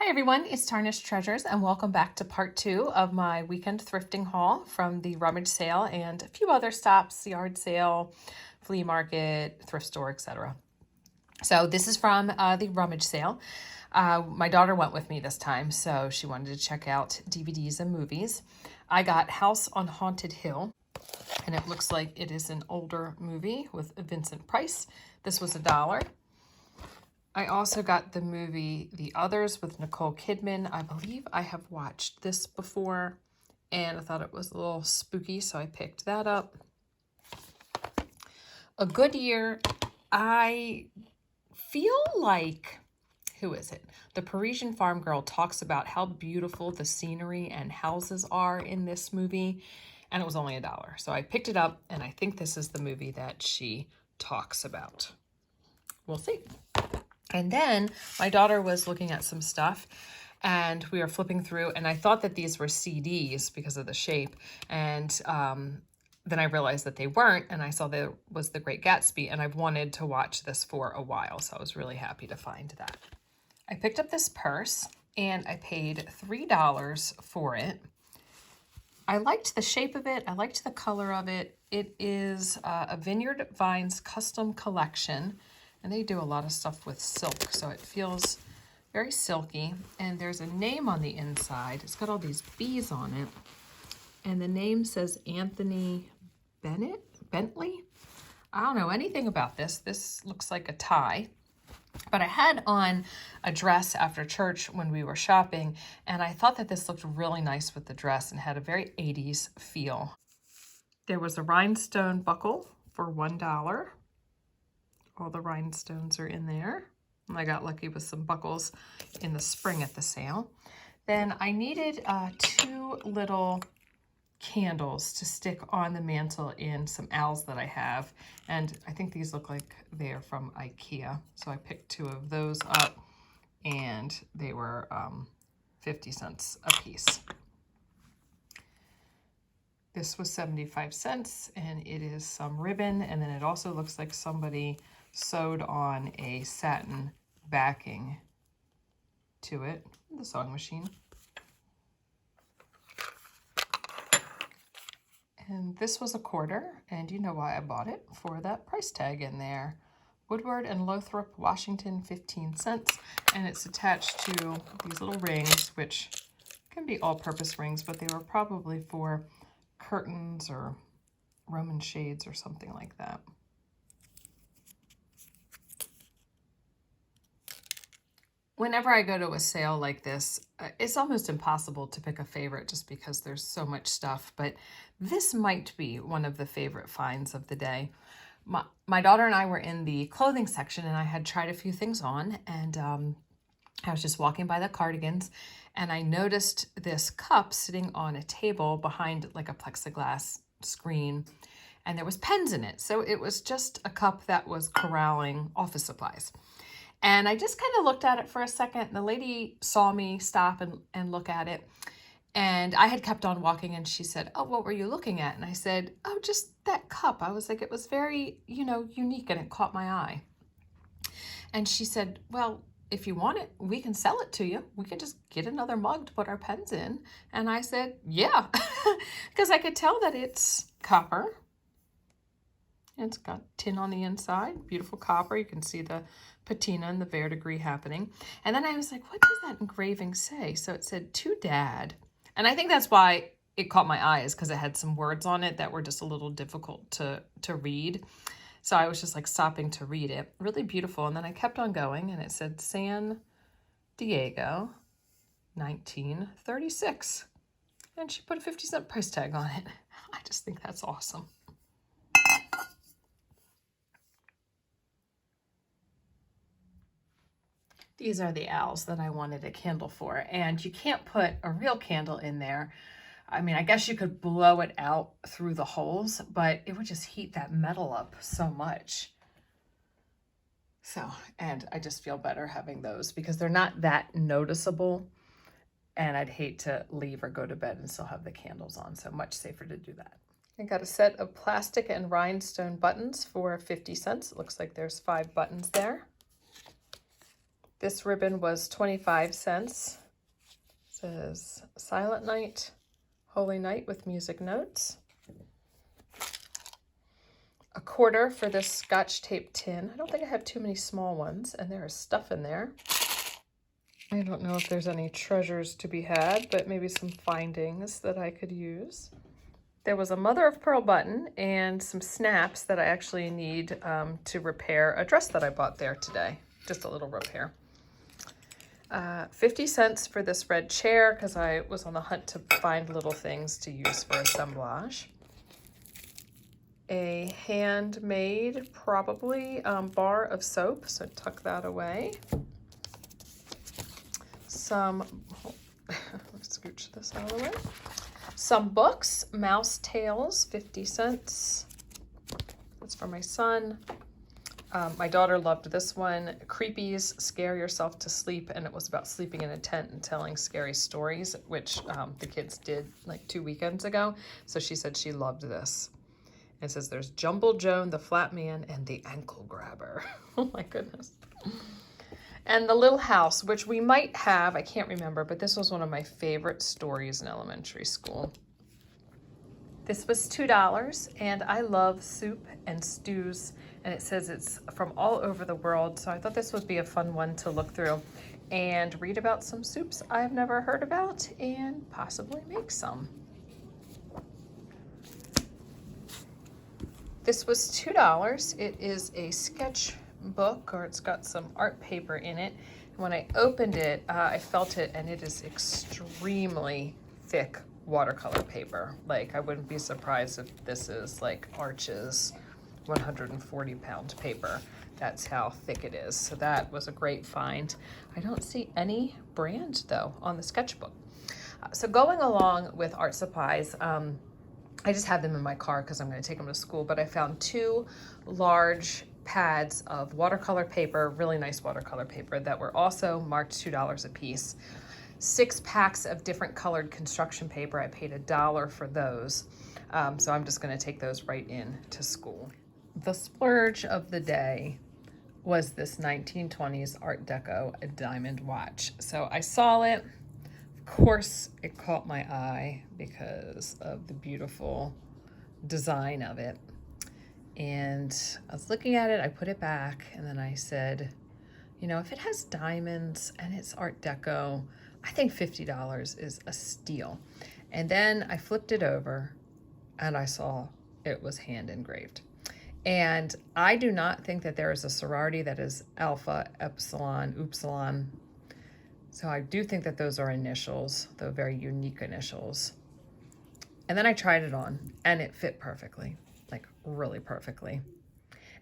Hi everyone, it's Tarnished Treasures and welcome back to part 2 of my weekend thrifting haul from the Rummage sale and a few other stops, yard sale, flea market, thrift store, etc. So this is from the Rummage sale. My daughter went with me this time, so she wanted to check out DVDs and movies. I got House on Haunted Hill, and it looks like it is an older movie with Vincent Price. This was $1. I also got the movie The Others with Nicole Kidman. I believe I have watched this before and I thought it was a little spooky, so I picked that up. A Good Year. I feel like, who is it? The Parisian Farm Girl talks about how beautiful the scenery and houses are in this movie, and it was only $1. So I picked it up, and I think this is the movie that she talks about. We'll see. And then my daughter was looking at some stuff and we were flipping through, and I thought that these were CDs because of the shape. And then I realized that they weren't, and I saw there was The Great Gatsby, and I've wanted to watch this for a while, so I was really happy to find that. I picked up this purse and I paid $3 for it. I liked the shape of it. I liked the color of it. It is a Vineyard Vines custom collection. And they do a lot of stuff with silk, so it feels very silky. And there's a name on the inside. It's got all these bees on it. And the name says Anthony Bentley. I don't know anything about this. This looks like a tie. But I had on a dress after church when we were shopping, and I thought that this looked really nice with the dress and had a very 80s feel. There was a Rhinestone Buckle for $1. All the rhinestones are in there. And I got lucky with some buckles in the spring at the sale. Then I needed 2 little candles to stick on the mantle in some owls that I have. And I think these look like they're from IKEA. So I picked 2 of those up, and they were 50 cents a piece. This was 75 cents, and it is some ribbon, and then it also looks like somebody sewed on a satin backing to it, the sewing machine. And this was $1, and you know why I bought it, for that price tag in there. Woodward and Lothrop, Washington, 15 cents, and it's attached to these little rings, which can be all-purpose rings, but they were probably for curtains or Roman shades or something like that. Whenever I go to a sale like this, it's almost impossible to pick a favorite just because there's so much stuff, but this might be one of the favorite finds of the day. My daughter and I were in the clothing section, and I had tried a few things on, and I was just walking by the cardigans, and I noticed this cup sitting on a table behind like a plexiglass screen, and there was pens in it. So it was just a cup that was corralling office supplies. And I just kind of looked at it for a second. The lady saw me stop and look at it. And I had kept on walking, and she said, "Oh, what were you looking at?" And I said, "Oh, just that cup." I was like, it was very, unique, and it caught my eye. And she said, "Well, if you want it, we can sell it to you. We can just get another mug to put our pens in." And I said, yeah, because I could tell that it's copper. It's got tin on the inside, beautiful copper. You can see the patina and the verdigris happening. And then I was like, what does that engraving say? So it said, "To Dad." And I think that's why it caught my eye, is because it had some words on it that were just a little difficult to read. So I was just like stopping to read it. Really beautiful. And then I kept on going, and it said San Diego, 1936. And she put a 50-cent price tag on it. I just think that's awesome. These are the owls that I wanted a candle for, and you can't put a real candle in there. I mean, I guess you could blow it out through the holes, but it would just heat that metal up so much. So, and I just feel better having those because they're not that noticeable, and I'd hate to leave or go to bed and still have the candles on, so much safer to do that. I got a set of plastic and rhinestone buttons for 50 cents. It looks like there's 5 buttons there. This ribbon was 25 cents. It says Silent Night, Holy Night with music notes. A quarter for this Scotch tape tin. I don't think I have too many small ones, and there is stuff in there. I don't know if there's any treasures to be had, but maybe some findings that I could use. There was a mother of pearl button and some snaps that I actually need to repair a dress that I bought there today. Just a little repair. 50 cents for this red chair because I was on the hunt to find little things to use for assemblage. A handmade, probably, bar of soap, so tuck that away. Some, let's scooch this out of the way. Some books, Mouse Tales, 50 cents. That's for my son. My daughter loved this one, Creepies, Scare Yourself to Sleep, and it was about sleeping in a tent and telling scary stories, which the kids did like 2 weekends ago. So she said she loved this. It says there's Jumble Joan, the Flat Man, and the Ankle Grabber. Oh my goodness. And The Little House, which we might have, I can't remember, but this was one of my favorite stories in elementary school. This was $2, and I love soup and stews, and it says it's from all over the world, so I thought this would be a fun one to look through and read about some soups I've never heard about and possibly make some. This was $2. It is a sketch book, or it's got some art paper in it. And when I opened it, I felt it, and it is extremely thick watercolor paper. Like, I wouldn't be surprised if this is like Arch's 140-pound paper. That's how thick it is. So that was a great find. I don't see any brand though on the sketchbook. So going along with art supplies, I just have them in my car because I'm going to take them to school, but I found 2 large pads of watercolor paper, really nice watercolor paper, that were also marked $2 a piece. 6 packs of different colored construction paper. I paid $1 for those. So I'm just going to take those right in to school. The splurge of the day was this 1920s Art Deco diamond watch. So I saw it. Of course, it caught my eye because of the beautiful design of it. And I was looking at it, I put it back, and then I said, you know, if it has diamonds and it's Art Deco, I think $50 is a steal. And then I flipped it over and I saw it was hand engraved. And I do not think that there is a sorority that is Alpha, Epsilon, Upsilon. So I do think that those are initials, though very unique initials. And then I tried it on and it fit perfectly, like really perfectly.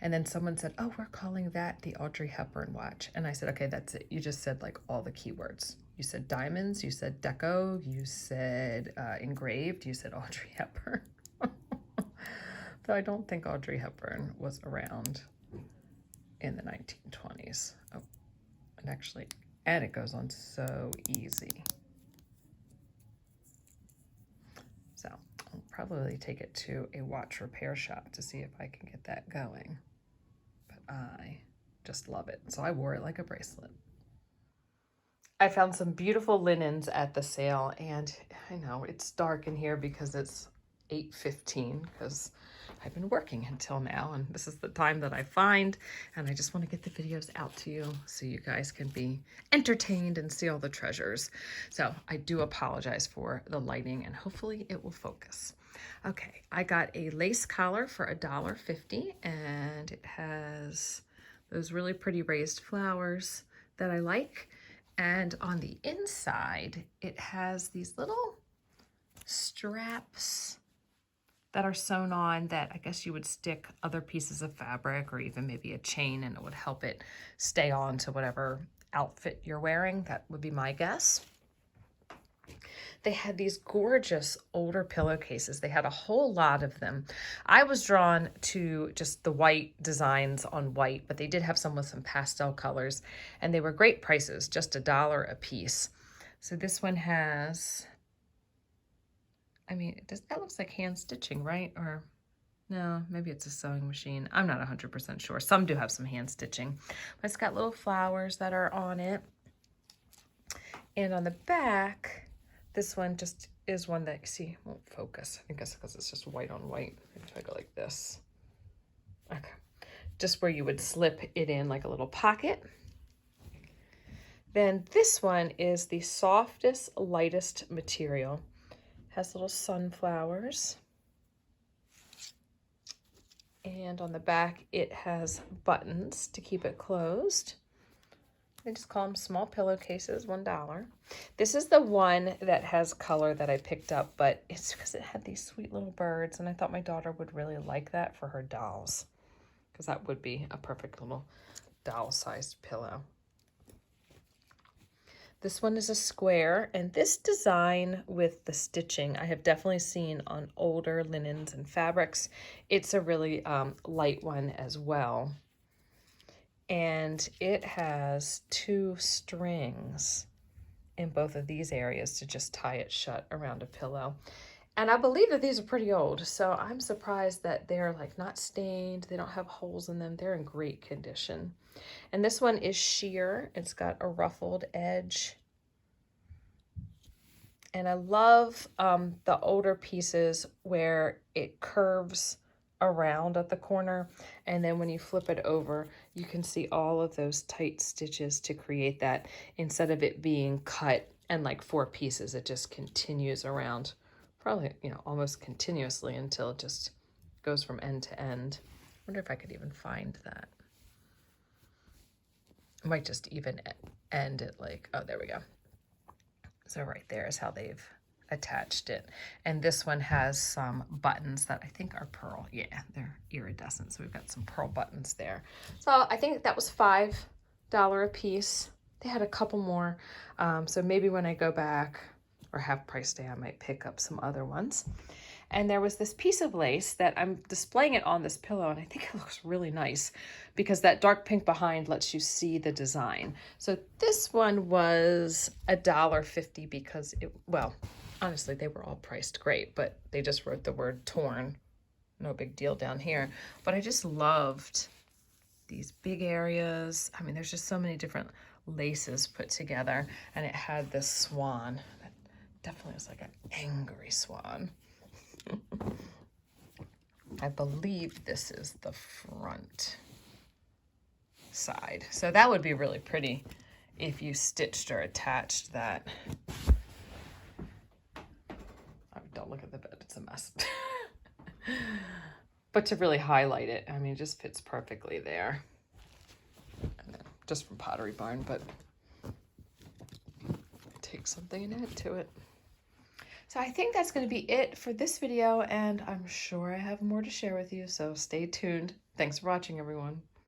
And then someone said, oh, we're calling that the Audrey Hepburn watch. And I said, okay, that's it. You just said like all the keywords. You said diamonds, you said deco, you said engraved, you said Audrey Hepburn. Though I don't think Audrey Hepburn was around in the 1920s. Oh, and actually, and it goes on so easy. So I'll probably take it to a watch repair shop to see if I can get that going. But I just love it. So I wore it like a bracelet. I found some beautiful linens at the sale, and I know it's dark in here because it's 8:15 because I've been working until now, and this is the time that I find, and I just want to get the videos out to you so you guys can be entertained and see all the treasures. So I do apologize for the lighting, and hopefully it will focus. Okay, I got a lace collar for $1.50, and it has those really pretty raised flowers that I like. And on the inside, it has these little straps that are sewn on that I guess you would stick other pieces of fabric or even maybe a chain, and it would help it stay on to whatever outfit you're wearing. That would be my guess. They had these gorgeous older pillowcases. They had a whole lot of them. I was drawn to just the white designs on white, but they did have some with some pastel colors, and they were great prices, just $1 a piece. So this one has, I mean, that looks like hand stitching, right? Or No, maybe it's a sewing machine. I'm not 100% sure. Some do have some hand stitching. But it's got little flowers that are on it. And on the back, this one just is one that, see, won't focus. I think that's because it's just white on white. If I go like this. Okay. Just where you would slip it in like a little pocket. Then this one is the softest, lightest material. Has little sunflowers. And on the back, it has buttons to keep it closed. They just call them small pillowcases, $1. This is the one that has color that I picked up, but it's because it had these sweet little birds, and I thought my daughter would really like that for her dolls, because that would be a perfect little doll-sized pillow. This one is a square, and this design with the stitching I have definitely seen on older linens and fabrics. It's a really light one as well. And it has 2 strings in both of these areas to just tie it shut around a pillow. And I believe that these are pretty old, so I'm surprised that they're like not stained. They don't have holes in them. They're in great condition. And this one is sheer. It's got a ruffled edge. And I love the older pieces where it curves around at the corner, and then when you flip it over, you can see all of those tight stitches to create that. Instead of it being cut and like 4 pieces, it just continues around, probably, you know, almost continuously until it just goes from end to end. I wonder if I could even find that. I might just even end it like, oh, there we go. So right there is how they've attached it. And this one has some buttons that I think are pearl. Yeah, they're iridescent. So we've got some pearl buttons there. So I think that was $5 a piece. They had a couple more. So maybe when I go back or have price day, I might pick up some other ones. And there was this piece of lace that I'm displaying it on this pillow, and I think it looks really nice because that dark pink behind lets you see the design. So this one was $1.50 because it, well, honestly, they were all priced great, but they just wrote the word torn. No big deal down here. But I just loved these big areas. I mean, there's just so many different laces put together, and it had this swan that definitely was like an angry swan. I believe this is the front side. So that would be really pretty if you stitched or attached that. Oh, don't look at the bed, it's a mess. But to really highlight it, I mean, it just fits perfectly there. And then just from Pottery Barn, but take something and add to it. So I think that's going to be it for this video, and I'm sure I have more to share with you, so stay tuned. Thanks for watching, everyone.